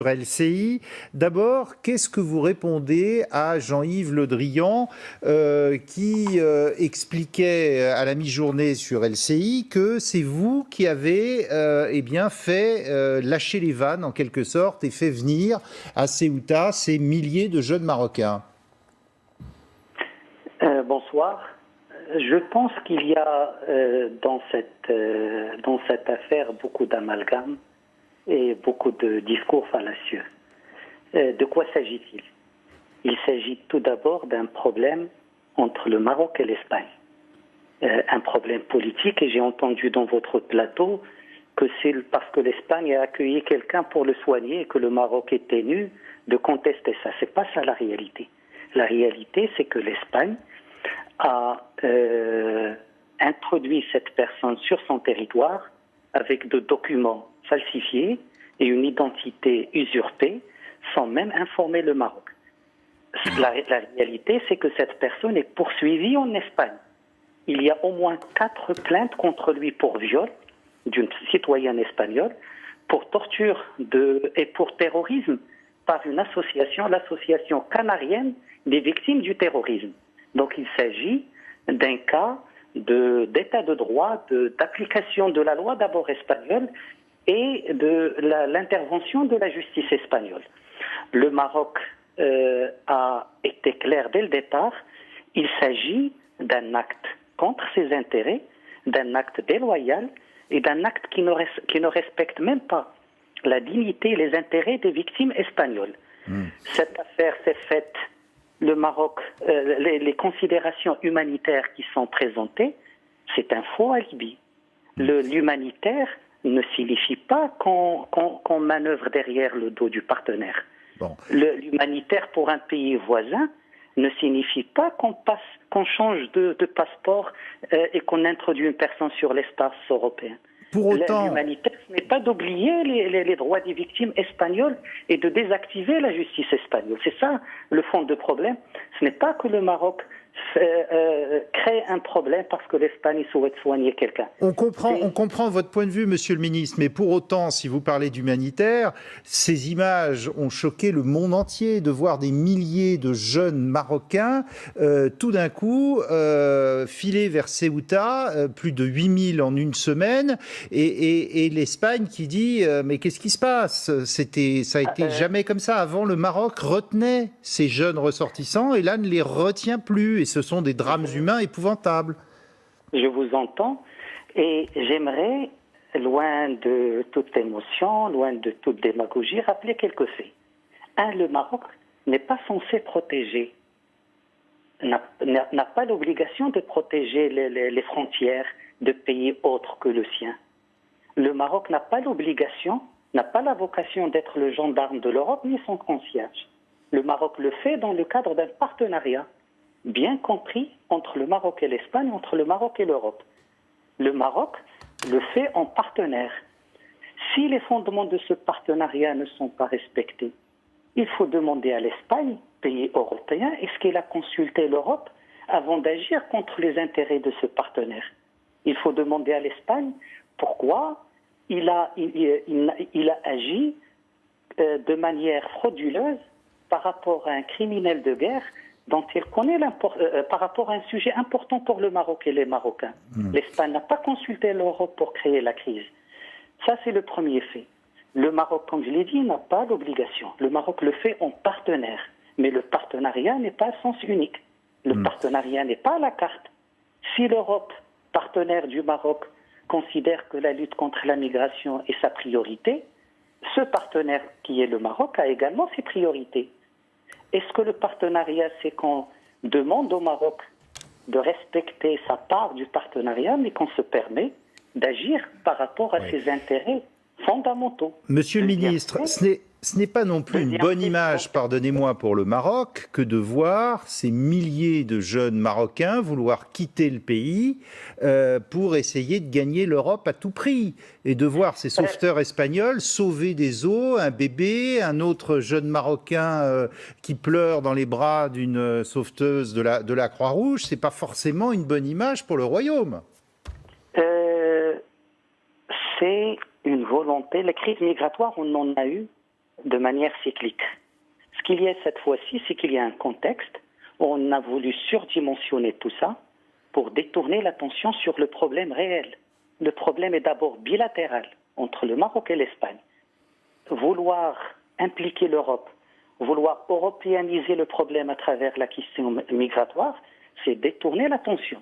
LCI. D'abord, qu'est-ce que vous répondez à Jean-Yves Le Drian qui expliquait à la mi-journée sur LCI que c'est vous qui avez fait lâcher les vannes en quelque sorte et fait venir à Ceuta ces milliers de jeunes Marocains? Bonsoir. Je pense qu'il y a dans cette affaire beaucoup d'amalgames et beaucoup de discours fallacieux. De quoi s'agit-il? Il s'agit tout d'abord d'un problème entre le Maroc et l'Espagne. Un problème politique, et j'ai entendu dans votre plateau que c'est parce que l'Espagne a accueilli quelqu'un pour le soigner et que le Maroc est tenu de contester ça. C'est pas ça la réalité. La réalité, c'est que l'Espagne a introduit cette personne sur son territoire avec des documents falsifiés et une identité usurpée sans même informer le Maroc. La réalité, c'est que cette personne est poursuivie en Espagne. Il y a au moins 4 plaintes contre lui pour viol d'une citoyenne espagnole, pour torture et pour terrorisme par une association, l'association canarienne des victimes du terrorisme. Donc il s'agit d'un cas d'état de droit, d'application de la loi d'abord espagnole et de l'intervention de la justice espagnole. Le Maroc a été clair dès le départ, il s'agit d'un acte contre ses intérêts, d'un acte déloyal et d'un acte qui ne respecte même pas la dignité et les intérêts des victimes espagnoles. Cette affaire s'est faite, le Maroc, les considérations humanitaires qui sont présentées, c'est un faux alibi. L'humanitaire ne signifie pas qu'on manœuvre derrière le dos du partenaire. Bon. L'humanitaire pour un pays voisin ne signifie pas qu'on change de passeport et qu'on introduit une personne sur l'espace européen. Pour autant, l'humanitaire, ce n'est pas d'oublier les droits des victimes espagnoles et de désactiver la justice espagnole. C'est ça le fond du problème. Ce n'est pas que le Maroc crée un problème parce que l'Espagne souhaite soigner quelqu'un. On comprend votre point de vue, monsieur le ministre, mais pour autant, si vous parlez d'humanitaire, ces images ont choqué le monde entier de voir des milliers de jeunes Marocains tout d'un coup filer vers Ceuta, plus de 8000 en une semaine, et l'Espagne qui dit mais qu'est-ce qui se passe? Ça a été jamais comme ça. Avant, le Maroc retenait ces jeunes ressortissants et là ne les retient plus. Et ce sont des drames humains épouvantables. Je vous entends et j'aimerais, loin de toute émotion, loin de toute démagogie, rappeler quelques faits. Le Maroc n'est pas censé protéger, n'a pas l'obligation de protéger les frontières de pays autres que le sien. Le Maroc n'a pas l'obligation, n'a pas la vocation d'être le gendarme de l'Europe ni son concierge. Le Maroc le fait dans le cadre d'un partenariat bien compris entre le Maroc et l'Espagne, entre le Maroc et l'Europe. Le Maroc le fait en partenaire. Si les fondements de ce partenariat ne sont pas respectés, il faut demander à l'Espagne, pays européen, est-ce qu'elle a consulté l'Europe avant d'agir contre les intérêts de ce partenaire? Il faut demander à l'Espagne pourquoi il a agi de manière frauduleuse par rapport à un criminel de guerre dont il connaît par rapport à un sujet important pour le Maroc et les Marocains. L'Espagne n'a pas consulté l'Europe pour créer la crise. Ça, c'est le premier fait. Le Maroc, comme je l'ai dit, n'a pas l'obligation. Le Maroc le fait en partenaire. Mais le partenariat n'est pas à sens unique. Le partenariat n'est pas à la carte. Si l'Europe, partenaire du Maroc, considère que la lutte contre la migration est sa priorité, ce partenaire qui est le Maroc a également ses priorités. Est-ce que le partenariat, c'est qu'on demande au Maroc de respecter sa part du partenariat, mais qu'on se permet d'agir par rapport à ses intérêts fondamentaux? Monsieur le ministre, ce n'est pas non plus une bonne image, pardonnez-moi, pour le Maroc, que de voir ces milliers de jeunes Marocains vouloir quitter le pays pour essayer de gagner l'Europe à tout prix. Et de voir ces sauveteurs espagnols sauver des eaux, un bébé, un autre jeune Marocain qui pleure dans les bras d'une sauveteuse de la Croix-Rouge, c'est pas forcément une bonne image pour le Royaume. C'est une volonté. La crise migratoire, on en a eu de manière cyclique. Ce qu'il y a cette fois-ci, c'est qu'il y a un contexte où on a voulu surdimensionner tout ça pour détourner l'attention sur le problème réel. Le problème est d'abord bilatéral entre le Maroc et l'Espagne. Vouloir impliquer l'Europe, vouloir européaniser le problème à travers la question migratoire, c'est détourner l'attention.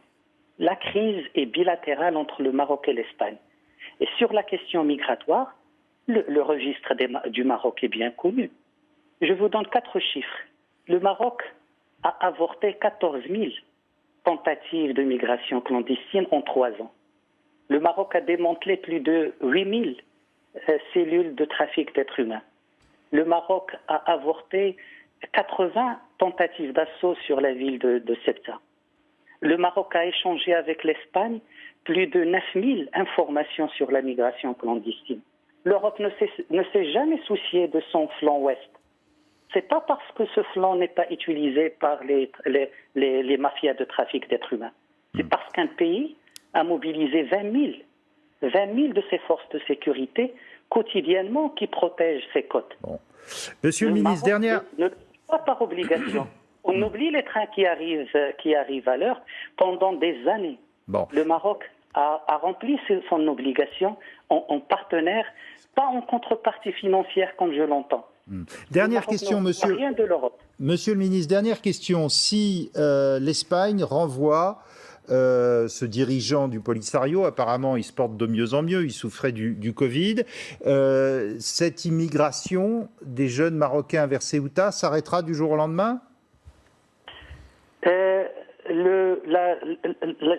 La crise est bilatérale entre le Maroc et l'Espagne. Et sur la question migratoire, le registre du Maroc est bien connu. Je vous donne 4 chiffres. Le Maroc a avorté 14 000 tentatives de migration clandestine en 3 ans. Le Maroc a démantelé plus de 8 000 cellules de trafic d'êtres humains. Le Maroc a avorté 80 tentatives d'assaut sur la ville de Ceuta. Le Maroc a échangé avec l'Espagne plus de 9 000 informations sur la migration clandestine. L'Europe ne s'est jamais souciée de son flanc ouest. Ce n'est pas parce que ce flanc n'est pas utilisé par les mafias de trafic d'êtres humains. C'est parce qu'un pays a mobilisé 20 000 de ses forces de sécurité quotidiennement qui protègent ses côtes. Bon. Monsieur le ministre, dernière... Pas par obligation. On oublie les trains qui arrivent à l'heure pendant des années. Bon. Le Maroc a rempli son obligation en partenaire, pas en contrepartie financière comme je l'entends. Dernière question, monsieur. Rien de l'Europe. Monsieur le ministre, dernière question. Si l'Espagne renvoie ce dirigeant du Polisario, apparemment il se porte de mieux en mieux, il souffrait du Covid, cette immigration des jeunes Marocains vers Ceuta s'arrêtera du jour au lendemain ?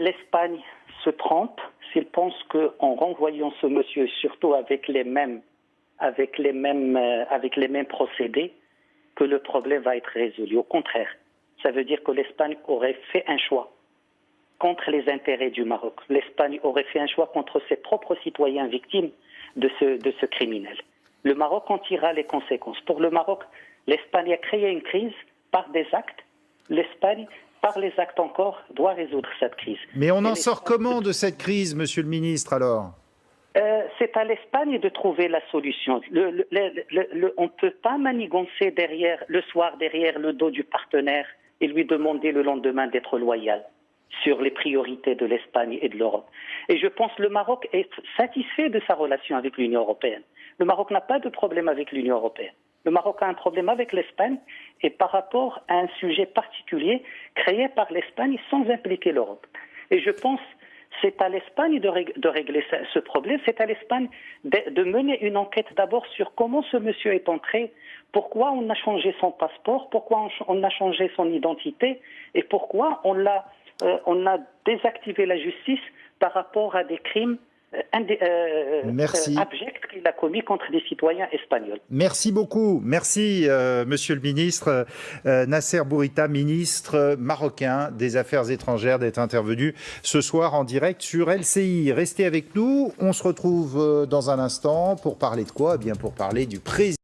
L'Espagne se trompe s'il pense qu'en renvoyant ce monsieur, surtout avec les mêmes procédés, que le problème va être résolu. Au contraire, ça veut dire que l'Espagne aurait fait un choix contre les intérêts du Maroc. L'Espagne aurait fait un choix contre ses propres citoyens victimes de ce criminel. Le Maroc en tirera les conséquences. Pour le Maroc, l'Espagne a créé une crise par des actes. L'Espagne, par les actes encore, doit résoudre cette crise. Mais on en sort comment de cette crise, monsieur le ministre, alors ? C'est à l'Espagne de trouver la solution. On ne peut pas manigancer le soir derrière le dos du partenaire et lui demander le lendemain d'être loyal sur les priorités de l'Espagne et de l'Europe. Et je pense que le Maroc est satisfait de sa relation avec l'Union européenne. Le Maroc n'a pas de problème avec l'Union européenne. Le Maroc a un problème avec l'Espagne et par rapport à un sujet particulier créé par l'Espagne sans impliquer l'Europe. Et je pense que c'est à l'Espagne de régler ce problème, c'est à l'Espagne de mener une enquête d'abord sur comment ce monsieur est entré, pourquoi on a changé son passeport, pourquoi on a changé son identité et pourquoi on a désactivé la justice par rapport à des crimes abjects qu'il a commis contre des citoyens espagnols. Merci beaucoup. Merci, monsieur le ministre. Nasser Bourita, ministre marocain des Affaires étrangères, d'être intervenu ce soir en direct sur LCI. Restez avec nous. On se retrouve dans un instant pour parler de quoi ? Eh bien, pour parler du président.